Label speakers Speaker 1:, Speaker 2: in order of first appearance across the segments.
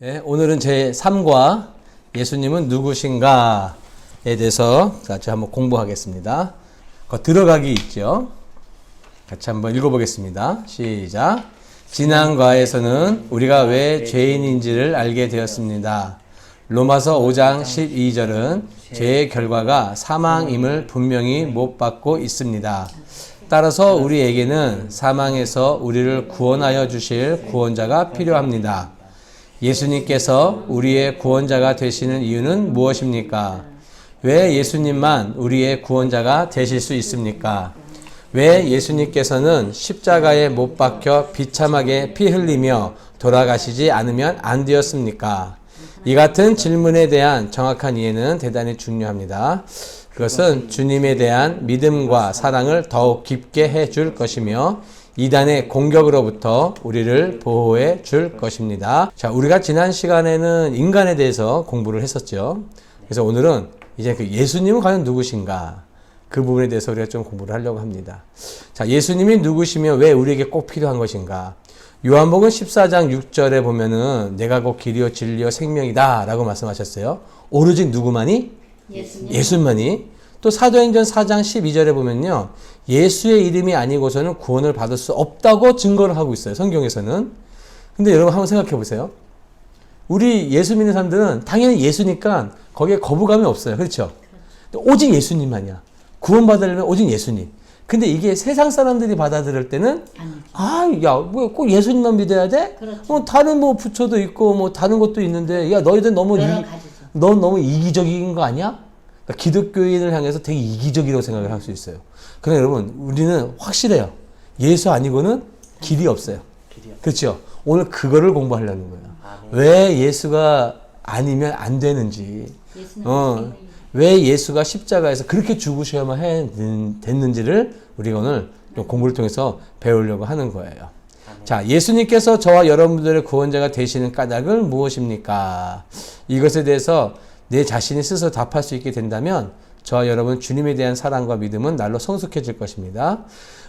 Speaker 1: 예, 오늘은 제 3과 예수님은 누구신가에 대해서 같이 한번 공부하겠습니다. 들어가기 있죠. 같이 한번 읽어보겠습니다. 시작. 지난 과에서는 우리가 왜 죄인인지를 알게 되었습니다. 로마서 5장 12절은 죄의 결과가 사망임을 분명히 못 받고 있습니다. 따라서 우리에게는 사망에서 우리를 구원하여 주실 구원자가 필요합니다. 예수님께서 우리의 구원자가 되시는 이유는 무엇입니까? 왜 예수님만 우리의 구원자가 되실 수 있습니까? 왜 예수님께서는 십자가에 못 박혀 비참하게 피 흘리며 돌아가시지 않으면 안 되었습니까? 이 같은 질문에 대한 정확한 이해는 대단히 중요합니다. 그것은 주님에 대한 믿음과 사랑을 더욱 깊게 해줄 것이며 이단의 공격으로부터 우리를 보호해 줄 것입니다. 자, 우리가 지난 시간에는 인간에 대해서 공부를 했었죠. 그래서 오늘은 이제 그 예수님은 과연 누구신가? 그 부분에 대해서 우리가 좀 공부를 하려고 합니다. 자, 예수님이 누구시며 왜 우리에게 꼭 필요한 것인가? 요한복음 14장 6절에 보면은 내가 곧 길이요 진리요 생명이다 라고 말씀하셨어요. 오로지 누구만이? 예수만이. 또 사도행전 4장 12절에 보면요. 예수의 이름이 아니고서는 구원을 받을 수 없다고 증거를 하고 있어요. 성경에서는. 근데 여러분 한번 생각해 보세요. 우리 예수 믿는 사람들은 당연히 예수니까 거기에 거부감이 없어요. 그렇죠? 오직 예수님만이야. 구원받으려면 오직 예수님. 근데 이게 세상 사람들이 받아들일 때는 뭐 꼭 예수님만 믿어야 돼? 그렇죠. 다른 뭐 부처도 있고 뭐 다른 것도 있는데 야 너희들 넌 너무 이기적인 거 아니야? 그러니까 기독교인을 향해서 되게 이기적이라고 생각을 할 수 있어요. 그러나 여러분 우리는 확실해요. 예수 아니고는 길이 없어요. 그렇죠? 오늘 그거를 공부하려는 거예요. 왜 예수가 아니면 안 되는지, 왜 예수가 십자가에서 그렇게 죽으셔야만 됐는지를 우리가 오늘 공부를 통해서 배우려고 하는 거예요. 자, 예수님께서 저와 여러분들의 구원자가 되시는 까닭은 무엇입니까? 이것에 대해서 내 자신이 스스로 답할 수 있게 된다면 저와 여러분 주님에 대한 사랑과 믿음은 날로 성숙해질 것입니다.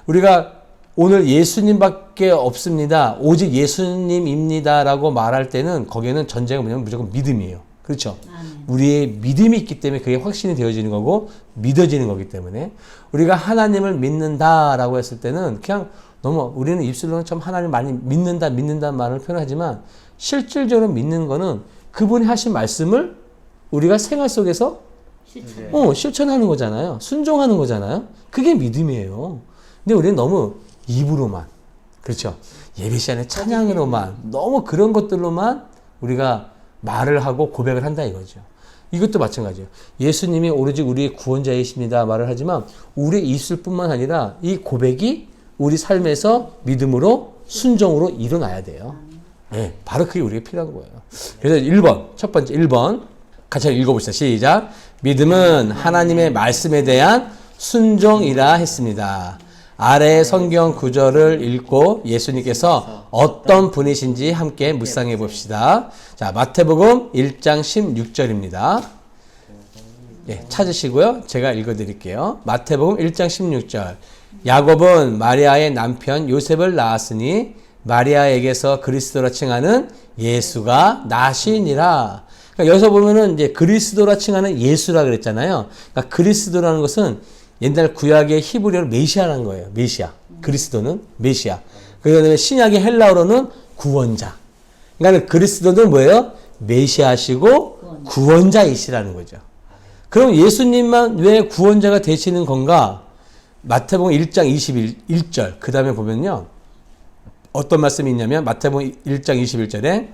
Speaker 1: 우리가 오늘 예수님밖에 없습니다. 오직 예수님입니다. 라고 말할 때는 거기에는 전제가 뭐냐면 무조건 믿음이에요. 그렇죠? 우리의 믿음이 있기 때문에 그게 확신이 되어지는 거고 믿어지는 거기 때문에 우리가 하나님을 믿는다라고 했을 때는 그냥 너무 우리는 입술로는 참 하나님 많이 믿는다는 말을 표현하지만 실질적으로 믿는 거는 그분이 하신 말씀을 우리가 생활 속에서 실천하는 거잖아요. 순종하는 거잖아요. 그게 믿음이에요. 근데 우리는 너무 입으로만, 그렇죠? 예배 시간에 찬양으로만, 너무 그런 것들로만 우리가 말을 하고 고백을 한다 이거죠. 이것도 마찬가지예요. 예수님이 오로지 우리의 구원자이십니다 말을 하지만 우리의 입술뿐만 아니라 이 고백이 우리 삶에서 믿음으로 순종으로 일어나야 돼요. 네, 바로 그게 우리에게 필요한 거예요. 그래서 1번, 첫 번째 1번 같이 읽어봅시다. 시작. 믿음은 하나님의 말씀에 대한 순종이라 했습니다. 아래의 성경 구절을 읽고 예수님께서 어떤 분이신지 함께 묵상해 봅시다. 자, 마태복음 1장 16절입니다. 예, 찾으시고요. 제가 읽어드릴게요. 마태복음 1장 16절. 야곱은 마리아의 남편 요셉을 낳았으니 마리아에게서 그리스도라 칭하는 예수가 나시니라. 그러니까 여기서 보면은 이제 그리스도라 칭하는 예수라 그랬잖아요. 그러니까 그리스도라는 것은 옛날 구약의 히브리어로 메시아라는 거예요. 메시아. 그리스도는 메시아. 그다음에 신약의 헬라어로는 구원자. 그러니까 그리스도는 뭐예요? 메시아시고 구원자이시라는 거죠. 그럼 예수님만 왜 구원자가 되시는 건가? 마태복음 1장 21절. 그 다음에 보면요. 어떤 말씀이 있냐면 마태복음 1장 21절에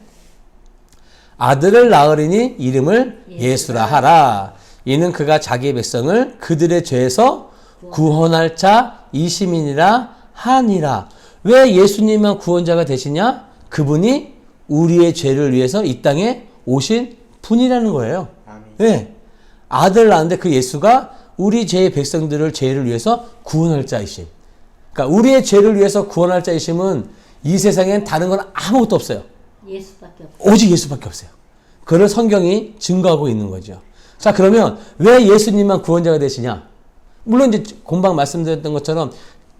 Speaker 1: 아들을 낳으리니 이름을 예수라 하라. 이는 그가 자기 백성을 그들의 죄에서 구원할 자 이심이니라 하니라. 왜 예수님만 구원자가 되시냐? 그분이 우리의 죄를 위해서 이 땅에 오신 분이라는 거예요. 네. 아들 낳았는데 그 예수가 우리 죄의 백성들을 죄를 위해서 구원할 자이심. 그러니까 우리의 죄를 위해서 구원할 자이심은 이 세상엔 다른 건 아무것도 없어요.
Speaker 2: 예수밖에 없어요.
Speaker 1: 오직 예수밖에 없어요. 그걸 성경이 증거하고 있는 거죠. 자, 그러면 왜 예수님만 구원자가 되시냐? 물론 이제 금방 말씀드렸던 것처럼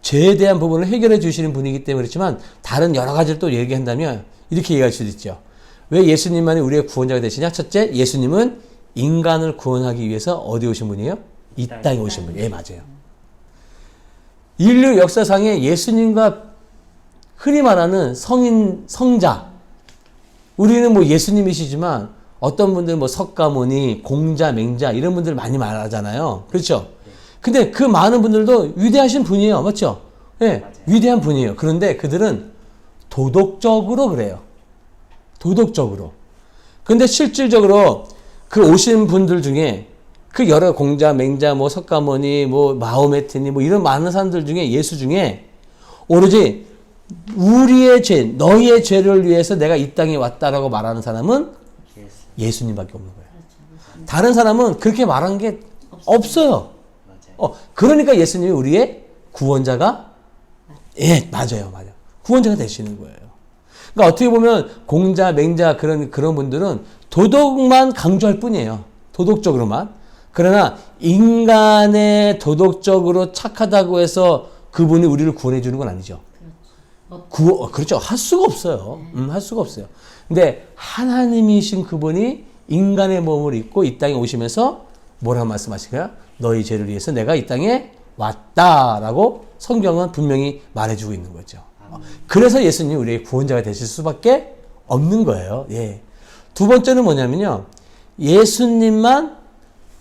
Speaker 1: 죄에 대한 부분을 해결해 주시는 분이기 때문에 그렇지만 다른 여러 가지를 또 얘기한다면 이렇게 얘기할 수도 있죠. 왜 예수님만이 우리의 구원자가 되시냐? 첫째, 예수님은 인간을 구원하기 위해서 어디 오신 분이에요? 이 땅에 오신 분이에요. 예, 맞아요. 인류 역사상에 예수님과 흔히 말하는 성자. 우리는 뭐 예수님이시지만 어떤 분들은 뭐 석가모니, 공자, 맹자 이런 분들 많이 말하잖아요. 그렇죠? 근데 그 많은 분들도 위대하신 분이에요. 맞죠? 예, 위대한 분이에요. 그런데 그들은 도덕적으로 그래요. 도덕적으로. 근데 실질적으로 그 오신 분들 중에 그 여러 공자, 맹자, 뭐 석가모니, 뭐 마호메트니 뭐 이런 많은 사람들 중에 예수 중에 오로지 우리의 죄, 너희의 죄를 위해서 내가 이 땅에 왔다라고 말하는 사람은 예수님밖에 없는 거예요. 다른 사람은 그렇게 말한 게 없어요. 그러니까 예수님이 우리의 구원자가 예, 맞아요. 구원자가 되시는 거예요. 그러니까 어떻게 보면 공자, 맹자 그런 분들은 도덕만 강조할 뿐이에요. 도덕적으로만. 그러나 인간의 도덕적으로 착하다고 해서 그분이 우리를 구원해 주는 건 아니죠. 그렇죠. 할 수가 없어요. 할 수가 없어요. 근데 하나님이신 그분이 인간의 몸을 입고 이 땅에 오시면서 뭐라고 말씀하실까요? 너희 죄를 위해서 내가 이 땅에 왔다라고 성경은 분명히 말해주고 있는 거죠. 그래서 예수님이 우리의 구원자가 되실 수밖에 없는 거예요. 예. 두 번째는 뭐냐면요. 예수님만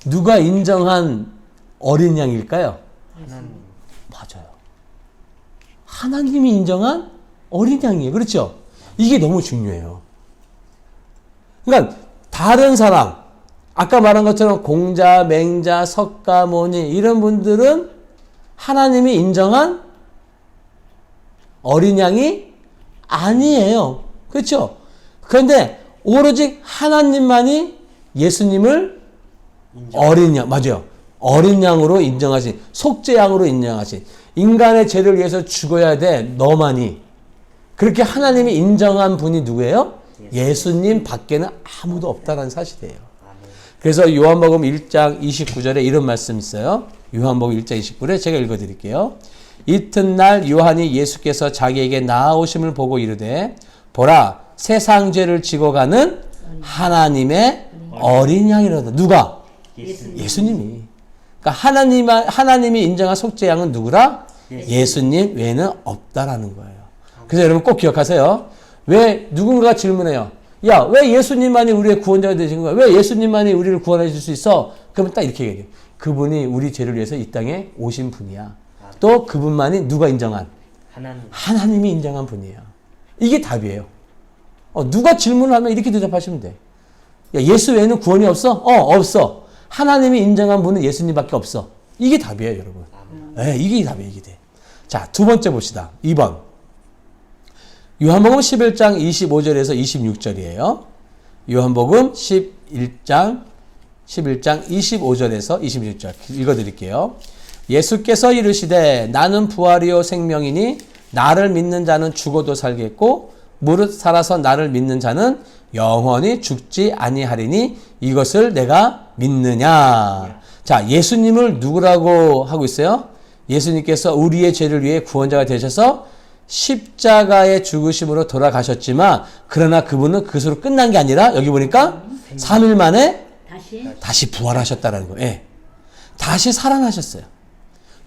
Speaker 1: 누가 인정한 어린 양일까요?
Speaker 2: 하나님.
Speaker 1: 맞아요. 하나님이 인정한 어린 양이에요. 그렇죠? 이게 너무 중요해요. 그러니까 다른 사람, 아까 말한 것처럼 공자, 맹자, 석가모니 이런 분들은 하나님이 인정한 어린 양이 아니에요. 그렇죠? 그런데 오로지 하나님만이 예수님을 어린 양, 맞아요. 어린 양으로 인정하신, 속죄양으로 인정하신, 인간의 죄를 위해서 죽어야 돼, 너만이. 그렇게 하나님이 인정한 분이 누구예요? 예수님 밖에는 아무도 없다는 사실이에요. 그래서 요한복음 1장 29절에 이런 말씀이 있어요. 요한복음 1장 29절에 제가 읽어드릴게요. 이튿날 요한이 예수께서 자기에게 나아오심을 보고 이르되 보라 세상 죄를 지고 가는 하나님의 어린 양이로다. 누가? 예수님이. 그러니까 하나님이 인정한 속죄양은 누구라? 예수님 외에는 없다라는 거예요. 그래서 여러분 꼭 기억하세요. 왜 누군가가 질문해요. 야, 왜 예수님만이 우리의 구원자가 되신 거야? 왜 예수님만이 우리를 구원해 줄 수 있어? 그러면 딱 이렇게 얘기해요. 그분이 우리 죄를 위해서 이 땅에 오신 분이야. 또 그분만이 누가 인정한? 하나님이 인정한 분이에요. 이게 답이에요. 누가 질문을 하면 이렇게 대답하시면 돼. 야, 예수 외에는 구원이 없어? 없어. 하나님이 인정한 분은 예수님밖에 없어. 이게 답이에요, 여러분. 네, 이게 답이에요, 이게 돼. 자, 두 번째 봅시다. 2번. 요한복음 11장 25절에서 26절이에요. 요한복음 11장 25절에서 26절 읽어드릴게요. 예수께서 이르시되 나는 부활이요 생명이니 나를 믿는 자는 죽어도 살겠고 무릇 살아서 나를 믿는 자는 영원히 죽지 아니하리니 이것을 내가 믿느냐. 자, 예수님을 누구라고 하고 있어요? 예수님께서 우리의 죄를 위해 구원자가 되셔서 십자가의 죽으심으로 돌아가셨지만 그러나 그분은 그것으로 끝난 게 아니라 여기 보니까 3일 만에 다시 부활하셨다는 거예요. 예. 다시 살아나셨어요.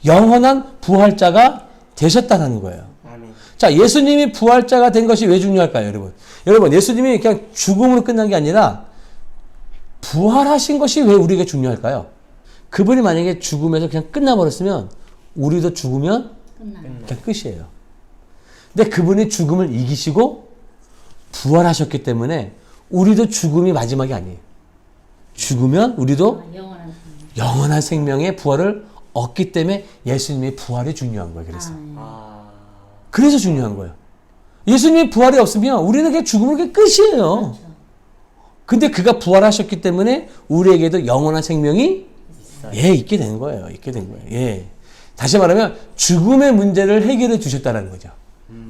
Speaker 1: 영원한 부활자가 되셨다는 거예요. 자, 예수님이 부활자가 된 것이 왜 중요할까요, 여러분? 여러분, 예수님이 그냥 죽음으로 끝난 게 아니라 부활하신 것이 왜 우리에게 중요할까요? 그분이 만약에 죽음에서 그냥 끝나버렸으면 우리도 죽으면 그냥 끝이에요. 근데 그분이 죽음을 이기시고 부활하셨기 때문에 우리도 죽음이 마지막이 아니에요. 죽으면 우리도 영원한 생명의 부활을 얻기 때문에 예수님의 부활이 중요한 거예요. 그래서 중요한 거예요. 예수님의 부활이 없으면 우리는 그냥 죽음으로 그냥 끝이에요. 근데 그가 부활하셨기 때문에 우리에게도 영원한 생명이 있게 된 거예요. 있게 된 거예요. 예. 다시 말하면 죽음의 문제를 해결해 주셨다는 거죠.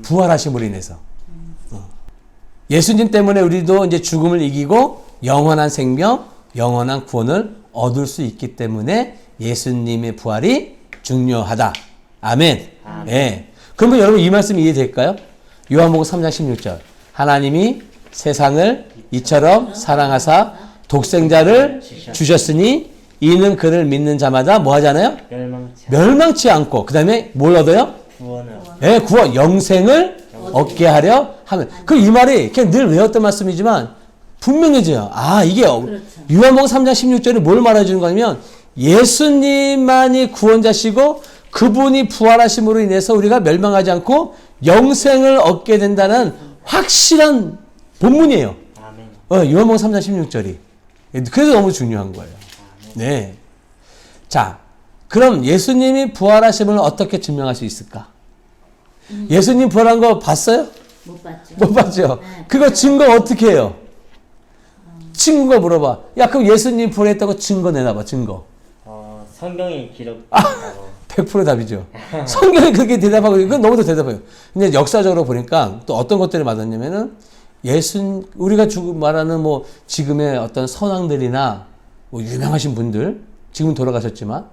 Speaker 1: 부활하심으로 인해서. 예수님 때문에 우리도 이제 죽음을 이기고 영원한 생명, 영원한 구원을 얻을 수 있기 때문에 예수님의 부활이 중요하다. 아멘. 예. 그러면 여러분 이 말씀 이해될까요? 요한복음 3장 16절. 하나님이 세상을 이처럼 사랑하사 독생자를 주셨으니 이는 그를 믿는 자마다 뭐 하잖아요? 멸망치 않고 그 다음에 뭘 얻어요?
Speaker 2: 구원을.
Speaker 1: 네, 구원, 영생을 얻게 하려 하면. 그 이 말이 그냥 늘 외웠던 말씀이지만 분명해져요. 아, 이게
Speaker 3: 그렇죠.
Speaker 1: 요한복음 3장 16절이 뭘 말해주는 거냐면 예수님만이 구원자시고 그분이 부활하심으로 인해서 우리가 멸망하지 않고 영생을 얻게 된다는 확실한 본문이에요.
Speaker 2: 아멘.
Speaker 1: 요한복음 3장 16절이. 그래서 너무 중요한 거예요. 네. 자, 그럼 예수님이 부활하심을 어떻게 증명할 수 있을까? 예수님 부활한 거 봤어요?
Speaker 3: 못 봤죠.
Speaker 1: 못 봤죠?
Speaker 3: 네.
Speaker 1: 그거 증거 어떻게 해요? 친구가 물어봐. 야, 그럼 예수님 부활했다고 증거 내놔봐, 증거.
Speaker 2: 성경에 기록.
Speaker 1: 100% 답이죠. 성경이 그렇게 대답하고, 그건 너무도 대답해요. 근데 역사적으로 보니까 또 어떤 것들을 받았냐면은 우리가 말하는 뭐 지금의 어떤 선왕들이나 뭐 유명하신 분들, 지금 돌아가셨지만,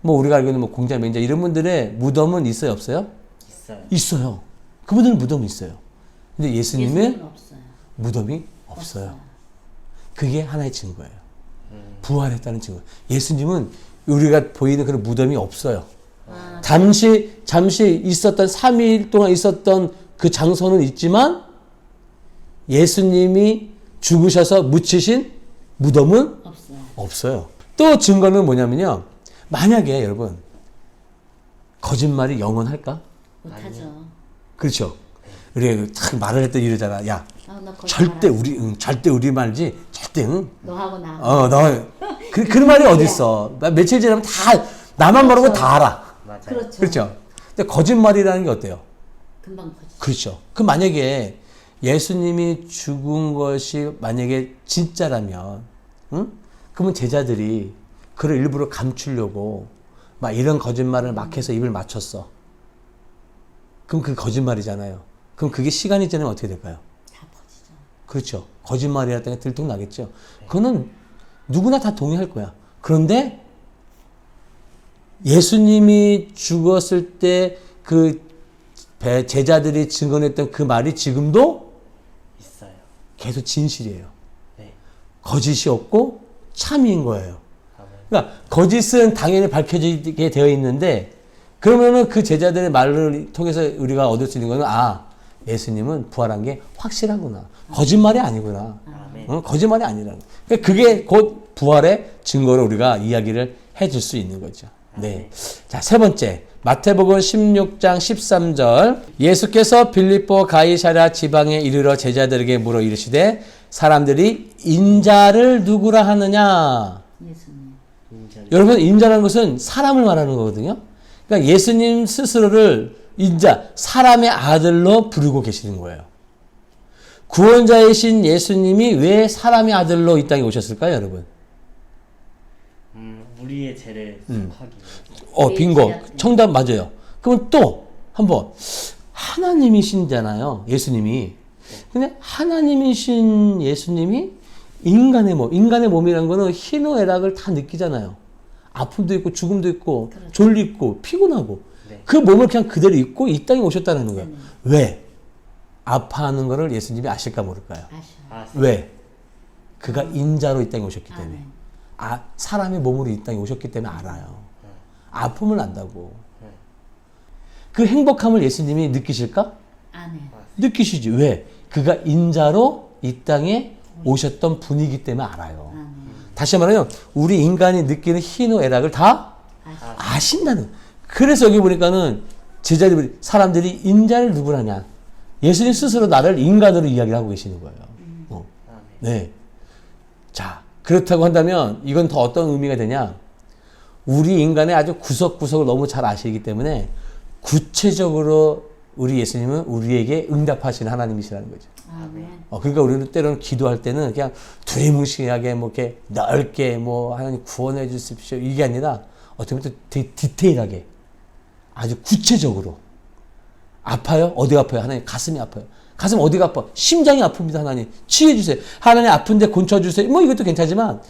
Speaker 1: 뭐 우리가 알고 있는 뭐 공자, 맹자 이런 분들의 무덤은 있어요, 없어요?
Speaker 2: 있어요.
Speaker 1: 있어요. 그분들은 무덤이 있어요. 근데 예수님의
Speaker 3: 예수님은 없어요.
Speaker 1: 무덤이 없어요. 그게 하나의 증거예요. 부활했다는 증거. 예수님은 우리가 보이는 그런 무덤이 없어요.
Speaker 3: 아,
Speaker 1: 잠시 있었던 3일 동안 있었던 그 장소는 있지만 예수님이 죽으셔서 묻히신 무덤은
Speaker 3: 없어요.
Speaker 1: 없어요. 또 증거는 뭐냐면요. 만약에 여러분 거짓말이 영원할까?
Speaker 3: 못하죠.
Speaker 1: 그렇죠. 우리가 딱 말을 할 때 이러잖아. 야,
Speaker 3: 아, 너 거짓말
Speaker 1: 절대
Speaker 3: 하지.
Speaker 1: 절대 우리 말지. 절대
Speaker 3: 너하고 나.
Speaker 1: 너 그런 말이 어딨어. 며칠 지나면 다 나만 모르고 다 알아.
Speaker 2: 맞아요.
Speaker 3: 그렇죠.
Speaker 1: 그렇죠. 근데 거짓말이라는 게 어때요?
Speaker 3: 금방 거짓.
Speaker 1: 그렇죠. 그 만약에 예수님이 죽은 것이 만약에 진짜라면, 응? 그러면 제자들이 그를 일부러 감추려고 막 이런 거짓말을 막 해서 입을 맞췄어. 그럼 그게 거짓말이잖아요. 그럼 그게 시간이 지나면 어떻게 될까요?
Speaker 3: 다 퍼지죠.
Speaker 1: 그렇죠. 거짓말이라는 게 들통나겠죠. 그거는 누구나 다 동의할 거야. 그런데 예수님이 죽었을 때 그 제자들이 증언했던 그 말이 지금도
Speaker 2: 있어요.
Speaker 1: 계속 진실이에요.
Speaker 2: 네.
Speaker 1: 거짓이 없고 참인 거예요.
Speaker 2: 아멘.
Speaker 1: 그러니까 거짓은 당연히 밝혀지게 되어 있는데 그러면은 그 제자들의 말을 통해서 우리가 얻을 수 있는 거는 예수님은 부활한 게 확실하구나. 거짓말이 아니구나.
Speaker 2: 아멘.
Speaker 1: 거짓말이 아니라는. 그러니까 그게 곧 부활의 증거로 우리가 이야기를 해줄 수 있는 거죠. 네. 자, 세 번째. 마태복음 16장 13절. 예수께서 빌립보 가이사랴 지방에 이르러 제자들에게 물어 이르시되 사람들이 인자를 누구라 하느냐?
Speaker 3: 예수님.
Speaker 1: 여러분, 인자라는 것은 사람을 말하는 거거든요. 그러니까 예수님 스스로를 인자, 사람의 아들로 부르고 계시는 거예요. 구원자이신 예수님이 왜 사람의 아들로 이 땅에 오셨을까요, 여러분?
Speaker 2: 우리의 죄를 속하기 위해.
Speaker 1: 빙고. 정답 맞아요. 그러면 또 한번 하나님이신잖아요, 예수님이. 근데 하나님이신 예수님이 인간의 몸이라는 거는 희노애락을 다 느끼잖아요. 아픔도 있고 죽음도 있고
Speaker 3: 그렇죠.
Speaker 1: 졸리고 피곤하고
Speaker 2: 네.
Speaker 1: 그 몸을 그냥 그대로 입고 이 땅에 오셨다는 거예요.
Speaker 3: 네네.
Speaker 1: 왜? 아파하는 거를 예수님이 아실까 모를까요?
Speaker 3: 아셔.
Speaker 1: 왜? 그가 인자로 이 땅에 오셨기 때문에.
Speaker 3: 아멘.
Speaker 1: 사람의 몸으로 이 땅에 오셨기 때문에 알아요. 아픔을 안다고.
Speaker 2: 네.
Speaker 1: 그 행복함을 예수님이 느끼실까?
Speaker 3: 아멘.
Speaker 1: 느끼시지. 왜? 그가 인자로 이 땅에 오셨던 분이기 때문에 알아요.
Speaker 3: 아멘.
Speaker 1: 다시 말하면 우리 인간이 느끼는 희노애락을 다
Speaker 3: 아셔.
Speaker 1: 아신다는. 그래서 여기 보니까는 제자들이 사람들이 인자를 누구라냐? 예수님 스스로 나를 인간으로 이야기를 하고 계시는 거예요.
Speaker 2: 아멘.
Speaker 1: 네. 자, 그렇다고 한다면 이건 더 어떤 의미가 되냐? 우리 인간의 아주 구석구석을 너무 잘 아시기 때문에 구체적으로 우리 예수님은 우리에게 응답하시는 하나님이시라는 거죠.
Speaker 3: 아멘.
Speaker 1: 그러니까 우리는 때로는 기도할 때는 그냥 두리뭉실하게 뭐 이렇게 넓게 뭐 하나님 구원해 주십시오 이게 아니라 어떻게 보면 되게 디테일하게 아주 구체적으로 아파요? 어디 아파요? 하나님 가슴이 아파요. 가슴 어디가 아파? 심장이 아픕니다. 하나님 치유해 주세요. 하나님 아픈데 곤쳐 주세요. 뭐 이것도 괜찮지만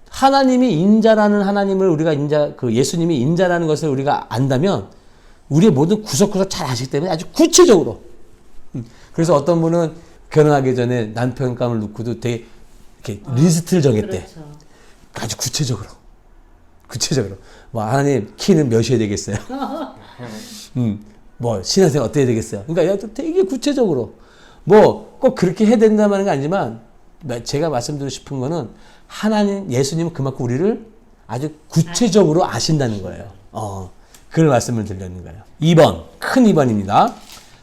Speaker 1: 하나님이 인자라는 하나님을 우리가 예수님이 인자라는 것을 우리가 안다면 우리의 모든 구석구석 잘 아시기 때문에 아주 구체적으로. 그래서 어떤 분은 결혼하기 전에 남편감을 놓고도 되게 이렇게 리스트를 정했대.
Speaker 3: 그렇죠.
Speaker 1: 아주 구체적으로. 뭐 하나님 키는 몇이어야 되겠어요? 뭐 신앙생활 어떻게 되겠어요? 그러니까 되게 구체적으로 뭐 꼭 그렇게 해야 된다는 건 아니지만 제가 말씀드리고 싶은 거는 하나님 예수님은 그만큼 우리를 아주 구체적으로 아신다는 거예요. 그걸 말씀을 드리는 거예요. 2번 큰 2번입니다.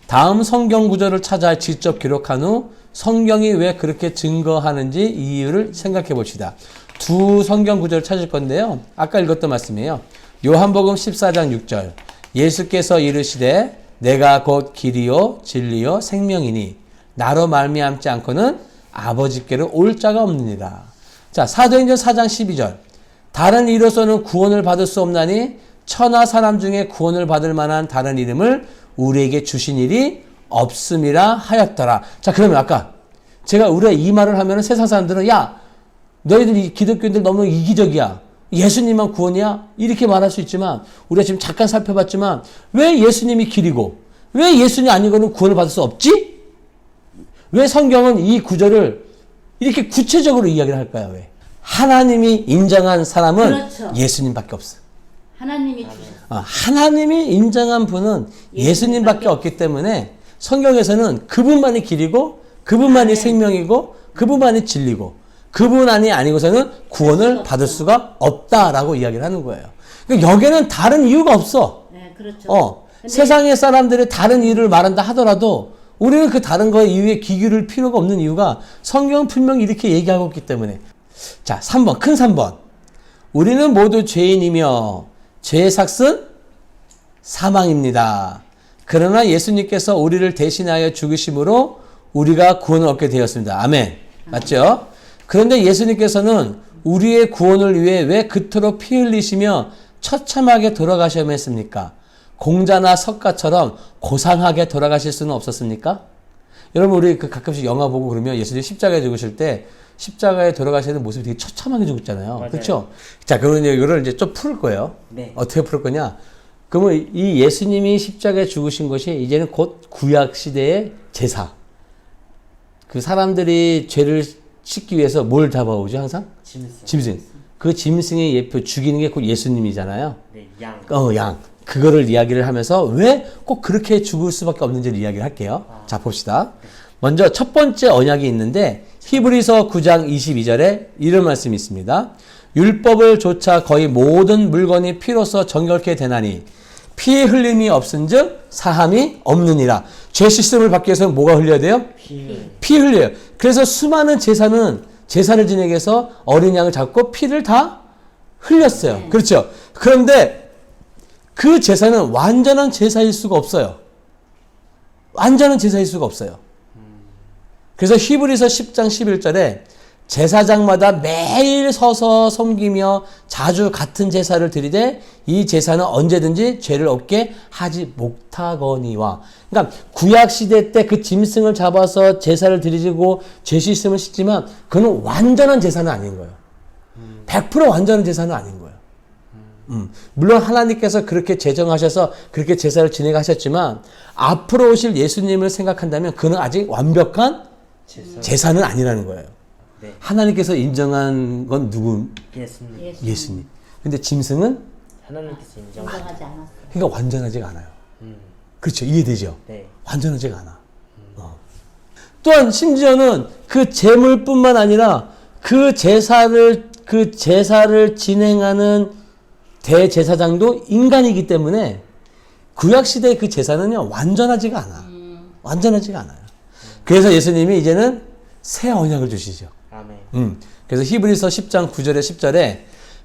Speaker 1: 다음 성경 구절을 찾아 직접 기록한 후 성경이 왜 그렇게 증거하는지 이유를 생각해 봅시다. 두 성경 구절을 찾을 건데요. 아까 읽었던 말씀이에요. 요한복음 14장 6절 예수께서 이르시되 내가 곧 길이요 진리요 생명이니 나로 말미암지 않고는 아버지께로 올 자가 없느니라. 자, 사도행전 4장 12절 다른 이로서는 구원을 받을 수 없나니 천하 사람 중에 구원을 받을 만한 다른 이름을 우리에게 주신 일이 없음이라 하였더라. 자, 그러면 아까 제가 우리가 이 말을 하면 세상 사람들은 야 너희들 이 기독교인들 너무 이기적이야. 예수님만 구원이야? 이렇게 말할 수 있지만 우리가 지금 잠깐 살펴봤지만 왜 예수님이 길이고 왜 예수님 아니고는 구원을 받을 수 없지? 왜 성경은 이 구절을 이렇게 구체적으로 이야기를 할까요? 왜? 하나님이 인정한 사람은
Speaker 3: 그렇죠.
Speaker 1: 예수님밖에 없어요.
Speaker 3: 하나님이 주셨어요.
Speaker 1: 하나님이 인정한 분은 예수님밖에 없기 때문에 성경에서는 그분만이 길이고 그분만이 생명이고 그분만이 진리고 그분만이 아니고서는 구원을 받을 수가 없다라고 이야기를 하는 거예요. 그러니까 여기에는 다른 이유가 없어.
Speaker 3: 네, 그렇죠.
Speaker 1: 세상의 사람들이 다른 이유를 말한다 하더라도 우리는 그 다른 거에 이유에 귀 기울일 필요가 없는 이유가 성경은 분명히 이렇게 얘기하고 있기 때문에. 자, 3번, 큰 3번. 우리는 모두 죄인이며 죄의 삭은 사망입니다. 그러나 예수님께서 우리를 대신하여 죽으심으로 우리가 구원을 얻게 되었습니다. 아멘. 맞죠? 그런데 예수님께서는 우리의 구원을 위해 왜 그토록 피 흘리시며 처참하게 돌아가셔야 했습니까? 공자나 석가처럼 고상하게 돌아가실 수는 없었습니까? 여러분 우리 가끔씩 영화 보고 그러면 예수님 십자가에 죽으실 때 십자가에 돌아가시는 모습이 되게 처참하게 죽었잖아요. 그렇죠? 자, 그러면 이거를 이제 좀 풀 거예요.
Speaker 2: 네.
Speaker 1: 어떻게 풀 거냐? 그러면 이 예수님이 십자가에 죽으신 것이 이제는 곧 구약 시대의 제사. 그 사람들이 죄를 씻기 위해서 뭘 잡아오죠, 항상? 짐승. 그 짐승의 예표 죽이는 게 곧 예수님이잖아요.
Speaker 2: 네, 양.
Speaker 1: 양. 그거를 이야기를 하면서 왜 꼭 그렇게 죽을 수밖에 없는지를 이야기를 할게요. 자, 봅시다. 먼저 첫 번째 언약이 있는데 히브리서 9장 22절에 이런 말씀이 있습니다. 율법을 조차 거의 모든 물건이 피로써 정결케 되나니 피의 흘림이 없은즉 사함이 없느니라. 죄 씻음을 받기 위해서는 뭐가 흘려야 돼요? 피 흘려요. 그래서 수많은 제사를 지내기 위해서 어린 양을 잡고 피를 다 흘렸어요. 그렇죠? 그런데 그 제사는 완전한 제사일 수가 없어요. 완전한 제사일 수가 없어요. 그래서 히브리서 10장 11절에 제사장마다 매일 서서 섬기며 자주 같은 제사를 드리되 이 제사는 언제든지 죄를 없게 하지 못하거니와. 그러니까 구약 시대 때 그 짐승을 잡아서 제사를 드리고 죄 씻음을 씻지만 그는 완전한 제사는 아닌 거예요. 100% 완전한 제사는 아닌 거예요. 물론 하나님께서 그렇게 제정하셔서 그렇게 제사를 진행하셨지만 앞으로 오실 예수님을 생각한다면 그는 아직 완벽한 제사는 아니라는 거예요.
Speaker 2: 네.
Speaker 1: 하나님께서 인정한 건 누구?
Speaker 2: 예수님.
Speaker 1: 예수님. 근데 짐승은
Speaker 2: 하나님께서
Speaker 3: 인정하지 않았어요.
Speaker 1: 그러니까 완전하지가 않아요. 그렇죠. 이해되죠?
Speaker 2: 네.
Speaker 1: 완전하지가 않아. 또한 심지어는 그 제물뿐만 아니라 그 제사를 진행하는 대제사장도 인간이기 때문에 구약시대의 그 제사는요, 완전하지가 않아. 완전하지가 않아요. 그래서 예수님이 이제는 새 언약을 주시죠.
Speaker 2: 아멘.
Speaker 1: 그래서 히브리서 10장 9절에 10절에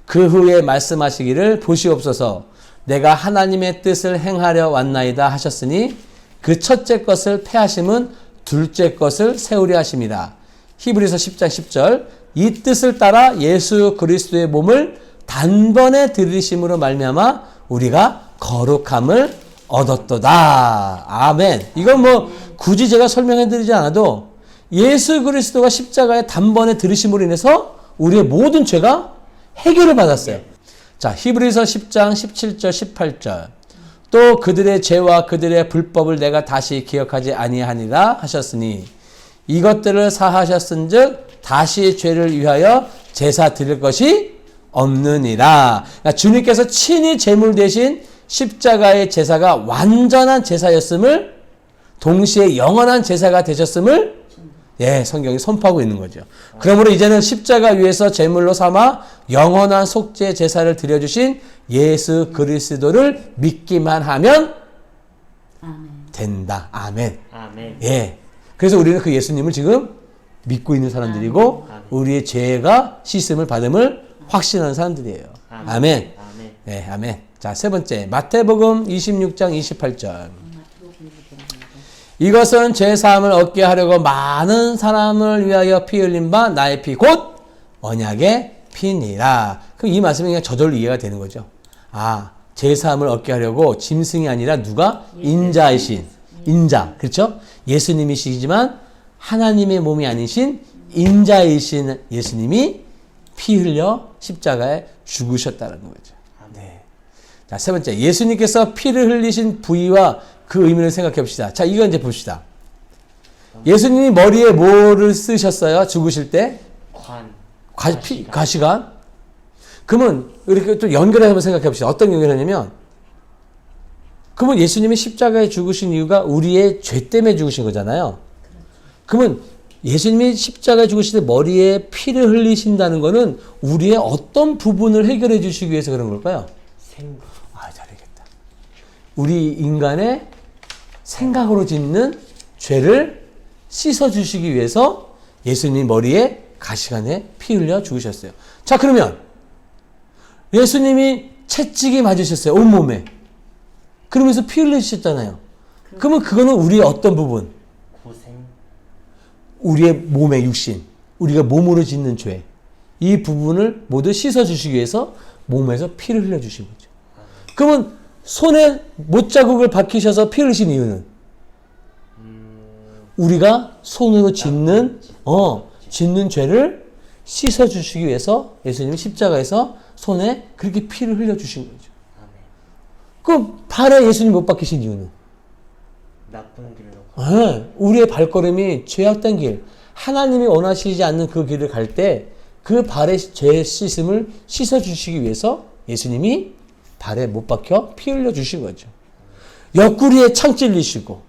Speaker 1: 그 후에 말씀하시기를 보시옵소서 내가 하나님의 뜻을 행하려 왔나이다 하셨으니 그 첫째 것을 폐하심은 둘째 것을 세우려 하심이라. 히브리서 10장 10절 이 뜻을 따라 예수 그리스도의 몸을 단번에 들이심으로 말미암아 우리가 거룩함을 얻었도다. 아멘. 이건 뭐 굳이 제가 설명해 드리지 않아도 예수 그리스도가 십자가에 단번에 들으심으로 인해서 우리의 모든 죄가 해결을 받았어요. 자, 히브리서 10장 17절 18절 또 그들의 죄와 그들의 불법을 내가 다시 기억하지 아니하니라 하셨으니 이것들을 사하셨은즉 다시 죄를 위하여 제사 드릴 것이 없느니라. 그러니까 주님께서 친히 제물 대신 십자가의 제사가 완전한 제사였음을, 동시에 영원한 제사가 되셨음을 성경이 선포하고 있는 거죠. 그러므로 이제는 십자가 위에서 제물로 삼아 영원한 속죄 제사를 드려주신 예수 그리스도를 믿기만 하면
Speaker 3: 아멘.
Speaker 1: 된다. 아멘.
Speaker 2: 아멘.
Speaker 1: 예. 그래서 우리는 그 예수님을 지금 믿고 있는 사람들이고
Speaker 2: 아멘.
Speaker 1: 우리의 죄가 씻음을 받음을 확신하는 사람들이에요. 아멘.
Speaker 2: 아멘.
Speaker 1: 네, 아멘. 자, 세 번째. 마태복음 26장 28절. 이것은 죄사함을 얻게 하려고 많은 사람을 위하여 피 흘린 바 나의 피 곧 언약의 피니라. 그럼 이 말씀이 그냥 저절로 이해가 되는 거죠. 아, 죄사함을 얻게 하려고 짐승이 아니라 누가? 인자이신. 인자. 그렇죠? 예수님이시지만 하나님의 몸이 아니신 인자이신 예수님이 피 흘려 십자가에 죽으셨다는 거죠. 네. 자, 세 번째. 예수님께서 피를 흘리신 부위와 그 의미를 생각해 봅시다. 자, 이거 이제 봅시다. 예수님이 머리에 뭐를 쓰셨어요? 죽으실 때? 가시관? 그러면 이렇게 또 연결해서 한번 생각해 봅시다. 어떤 연결하냐면, 그러면 예수님이 십자가에 죽으신 이유가 우리의 죄 때문에 죽으신 거잖아요. 그러면 예수님이 십자가에 죽으실 때 머리에 피를 흘리신다는 거는 우리의 어떤 부분을 해결해 주시기 위해서 그런 걸까요?
Speaker 2: 생각.
Speaker 1: 아, 잘하겠다. 우리 인간의 생각으로 짓는 죄를 씻어주시기 위해서 예수님 머리에 가시관에 피 흘려 죽으셨어요. 자, 그러면 예수님이 채찍이 맞으셨어요. 온몸에. 그러면서 피 흘리셨잖아요. 그러면 그거는 우리의 어떤 부분?
Speaker 2: 고생.
Speaker 1: 우리의 몸의 육신, 우리가 몸으로 짓는 죄, 이 부분을 모두 씻어주시기 위해서 몸에서 피를 흘려주신 거죠. 그러면 손에 못자국을 박히셔서 피 흘리신 이유는 우리가 손으로 짓는 죄를 씻어주시기 위해서 예수님이 십자가에서 손에 그렇게 피를 흘려주신 거죠. 그럼 발에 예수님 못 박히신 이유는?
Speaker 2: 나쁜 길로.
Speaker 1: 우리의 발걸음이 죄악된 길, 하나님이 원하시지 않는 그 길을 갈 때 그 발의 죄 씻음을 씻어주시기 위해서 예수님이 발에 못 박혀 피 흘려주신 거죠. 옆구리에 창 찔리시고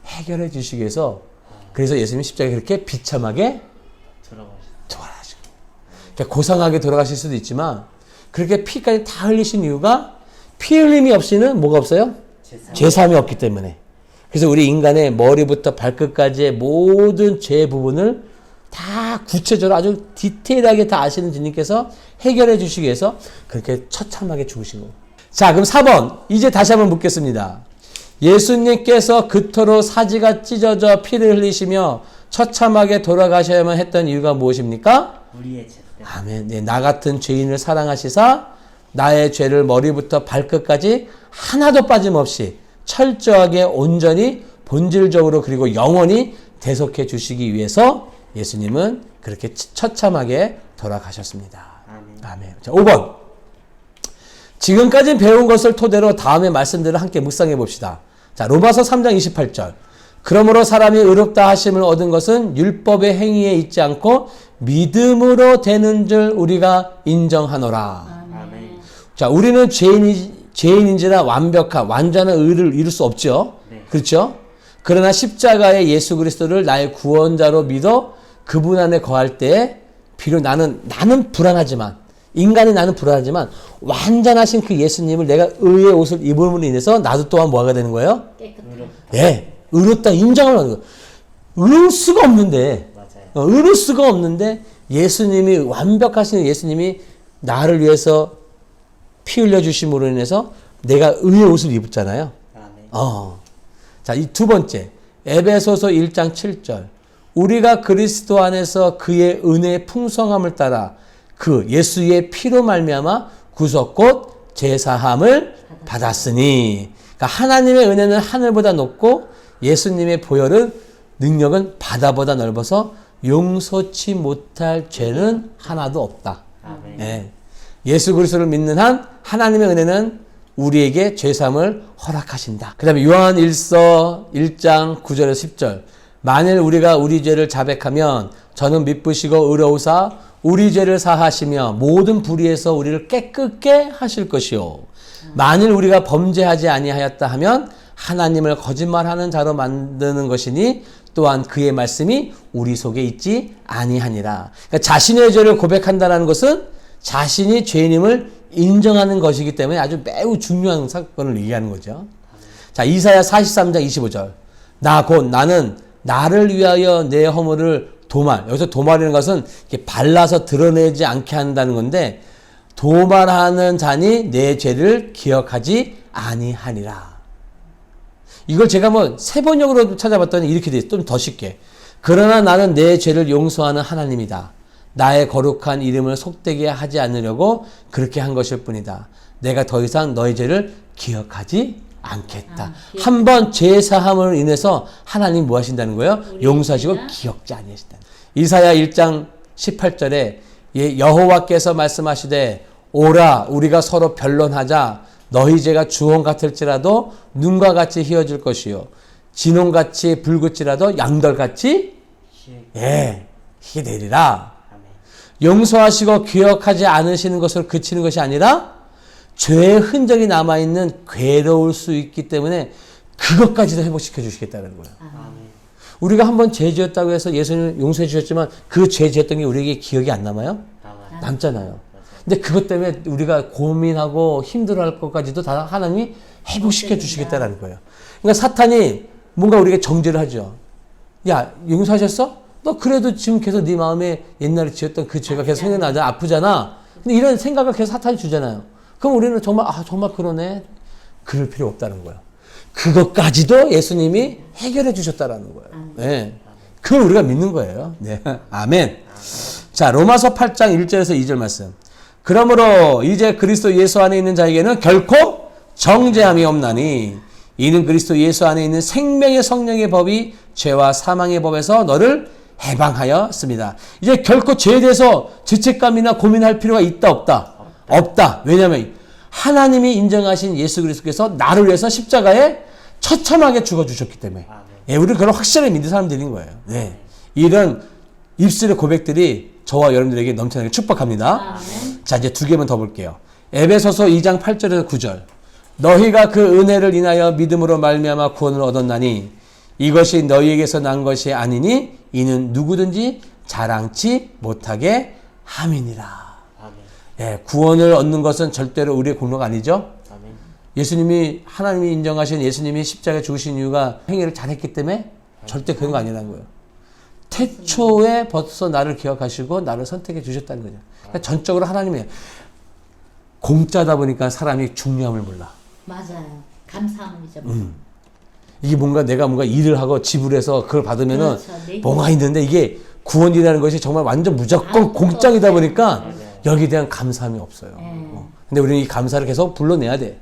Speaker 1: 해결해 주시기 위해서, 그래서 예수님이 십자가에 그렇게 비참하게 돌아가시고, 그러니까 고상하게 돌아가실 수도 있지만 그렇게 피까지 다 흘리신 이유가 피 흘림이 없이는 뭐가 없어요? 죄사함이 없기 때문에. 그래서 우리 인간의 머리부터 발끝까지의 모든 죄 부분을 다 구체적으로 아주 디테일하게 다 아시는 주님께서 해결해 주시기 위해서 그렇게 처참하게 죽으신 거예요. 자, 그럼 4번. 이제 다시 한번 묻겠습니다. 예수님께서 그토록 사지가 찢어져 피를 흘리시며 처참하게 돌아가셔야만 했던 이유가 무엇입니까?
Speaker 2: 우리의 죄 때문에.
Speaker 1: 아멘. 네, 나 같은 죄인을 사랑하시사 나의 죄를 머리부터 발끝까지 하나도 빠짐없이 철저하게 온전히 본질적으로 그리고 영원히 대속해 주시기 위해서 예수님은 그렇게 처참하게 돌아가셨습니다. 아멘. 자, 5번. 지금까지 배운 것을 토대로 다음의 말씀들을 함께 묵상해 봅시다. 자, 로마서 3장 28절. 그러므로 사람이 의롭다 하심을 얻은 것은 율법의 행위에 있지 않고 믿음으로 되는 줄 우리가 인정하노라.
Speaker 2: 아멘.
Speaker 1: 자, 우리는 죄인인지라 완전한 의를 이룰 수 없죠.
Speaker 2: 네.
Speaker 1: 그렇죠? 그러나 십자가의 예수 그리스도를 나의 구원자로 믿어 그분 안에 거할 때 비록 나는 불안하지만, 인간이 나는 불안하지만 완전하신 그 예수님을 내가 의의 옷을 입음으로 인해서 나도 또한 뭐가 되는 거예요? 예, 의롭다 인정을 하는 거예요. 의로울 수가 없는데,
Speaker 2: 맞아요.
Speaker 1: 의로울 수가 없는데 예수님이, 완벽하신 예수님이 나를 위해서 피 흘려주심으로 인해서 내가 의의 옷을 입었잖아요.
Speaker 2: 아멘.
Speaker 1: 자, 이 두 번째. 에베소서 1장 7절. 우리가 그리스도 안에서 그의 은혜의 풍성함을 따라 그 예수의 피로 말미암아 구속 곧 제사함을 받았으니. 그러니까 하나님의 은혜는 하늘보다 높고 예수님의 보혈은 능력은 바다보다 넓어서 용서치 못할 죄는 하나도 없다.
Speaker 2: 아멘.
Speaker 1: 예. 예수 그리스도를 믿는 한 하나님의 은혜는 우리에게 죄사함을 허락하신다. 그 다음에 요한 1서 1장 9절에서 10절. 만일 우리가 우리 죄를 자백하면 저는 미쁘시고 의로우사 우리 죄를 사하시며 모든 불의에서 우리를 깨끗게 하실 것이요. 만일 우리가 범죄하지 아니하였다 하면 하나님을 거짓말하는 자로 만드는 것이니 또한 그의 말씀이 우리 속에 있지 아니하니라. 그러니까 자신의 죄를 고백한다는 것은 자신이 죄인임을 인정하는 것이기 때문에 아주 매우 중요한 사건을 얘기하는 거죠. 자, 이사야 43장 25절. 나 곧 나는 나를 위하여 내 허물을 여기서 도말이라는 것은 이렇게 발라서 드러내지 않게 한다는 건데, 도말하는 자니 내 죄를 기억하지 아니하니라. 이걸 제가 뭐 세번역으로 찾아봤더니 이렇게 돼 있어요. 좀 더 쉽게. 그러나 나는 내 죄를 용서하는 하나님이다. 나의 거룩한 이름을 속되게 하지 않으려고 그렇게 한 것일 뿐이다. 내가 더 이상 너의 죄를 기억하지 않겠다. 한 번 죄 사함으로 인해서 하나님 뭐 하신다는 거예요? 용서하시고 기억지 아니하신다. 이사야 1장 18절에 여호와께서 말씀하시되 오라 우리가 서로 변론하자. 너희 죄가 주홍 같을지라도 눈과 같이 희어질 것이요 진홍같이 붉을지라도 양털같이 희게 되리라. 용서하시고 기억하지 않으시는 것을 그치는 것이 아니라 죄의 흔적이 남아있는 괴로울 수 있기 때문에 그것까지도 회복시켜 주시겠다는 거예요. 우리가 한번 죄 지었다고 해서 예수님 용서해 주셨지만 그 죄 지었던 게 우리에게 기억이 안 남아요? 남잖아요. 근데 그것 때문에 우리가 고민하고 힘들어할 것까지도 다 하나님이 회복시켜 주시겠다는 거예요. 그러니까 사탄이 뭔가 우리에게 정죄를 하죠. 야, 용서하셨어? 너 그래도 지금 계속 네 마음에 옛날에 지었던 그 죄가 계속 생각나잖아. 아프잖아. 근데 이런 생각을 계속 사탄이 주잖아요. 그럼 우리는 정말 그러네. 그럴 필요 없다는 거예요. 그것까지도 예수님이 해결해 주셨다라는 거예요. 네. 그걸 우리가 믿는 거예요. 네. 아멘. 자, 로마서 8장 1절에서 2절 말씀. 그러므로 이제 그리스도 예수 안에 있는 자에게는 결코 정죄함이 없나니 이는 그리스도 예수 안에 있는 생명의 성령의 법이 죄와 사망의 법에서 너를 해방하였습니다. 이제 결코 죄에 대해서 죄책감이나 고민할 필요가 있다 없다? 없다. 왜냐하면 하나님이 인정하신 예수 그리스도께서 나를 위해서 십자가에 처참하게 죽어주셨기 때문에 우리는 그걸 확실하게 믿는 사람들인 거예요. 네. 이런 입술의 고백들이 저와 여러분들에게 넘쳐나게 축복합니다. 자, 이제 두 개만 더 볼게요. 에베소서 2장 8절에서 9절. 너희가 그 은혜를 인하여 믿음으로 말미암아 구원을 얻었나니 이것이 너희에게서 난 것이 아니니 이는 누구든지 자랑치 못하게 함이니라. 구원을 얻는 것은 절대로 우리의 공로가 아니죠. 예수님이 하나님이 인정하신 예수님이 십자가에 죽으신 이유가 행위를 잘했기 때문에 절대 그런 거 아니라는 거예요. 태초에 벌써 나를 기억하시고 나를 선택해 주셨다는 거죠. 그러니까 전적으로 하나님이에요. 공짜다 보니까 사람이 중요함을 몰라.
Speaker 3: 맞아요. 감사함이죠.
Speaker 1: 이게 내가 뭔가 일을 하고 지불해서 그걸 받으면은
Speaker 3: 그렇죠.
Speaker 1: 뭔가 있는데 이게 구원이라는 것이 정말 완전 무조건 공짜이다 보니까 여기에 대한 감사함이 없어요. 근데 우리는 이 감사를 계속 불러내야 돼.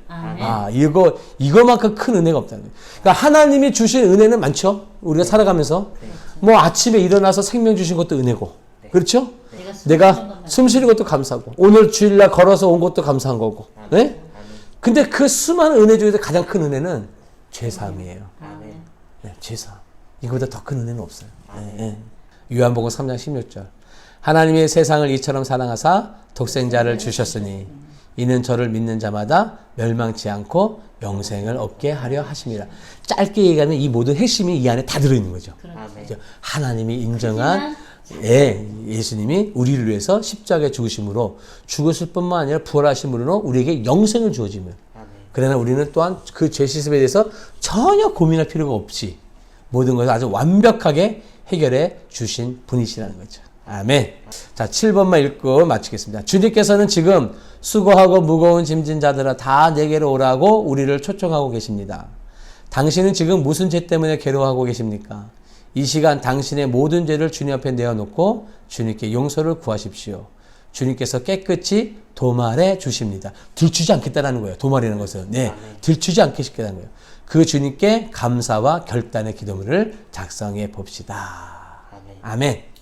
Speaker 1: 이거만큼 큰 은혜가 없다는 거예요. 그러니까 하나님이 주신 은혜는 많죠. 우리가 살아가면서. 뭐 아침에 일어나서 생명 주신 것도 은혜고. 그렇죠? 내가 숨 쉬는 것도 감사하고. 오늘 주일날 걸어서 온 것도 감사한 거고. 네? 근데 그 수많은 은혜 중에서 가장 큰 은혜는 죄사함이에요. 네, 죄사함. 이거보다 더 큰 은혜는 없어요. 네. 요한복음 3장 16절. 하나님이 세상을 이처럼 사랑하사 독생자를 주셨으니 이는 저를 믿는 자마다 멸망치 않고 영생을 얻게 하려 하심이라. 짧게 얘기하면 이 모든 핵심이 이 안에 다 들어있는 거죠. 그렇죠? 하나님이 인정한 예수님이 우리를 위해서 십자가에 죽으심으로 죽으실 뿐만 아니라 부활하심으로 우리에게 영생을 주어지면 그러나 우리는 또한 그 죄 씻음에 대해서 전혀 고민할 필요가 없이 모든 것을 아주 완벽하게 해결해 주신 분이시라는 거죠. 아멘. 자, 7번만 읽고 마치겠습니다. 주님께서는 지금 수고하고 무거운 짐진 자들아 다 내게로 오라고 우리를 초청하고 계십니다. 당신은 지금 무슨 죄 때문에 괴로워하고 계십니까? 이 시간 당신의 모든 죄를 주님 앞에 내어놓고 주님께 용서를 구하십시오. 주님께서 깨끗이 도말해 주십니다. 들추지 않겠다는 거예요. 도말이라는 것은. 네, 들추지 않겠다는 거예요. 그 주님께 감사와 결단의 기도문을 작성해 봅시다. 아멘.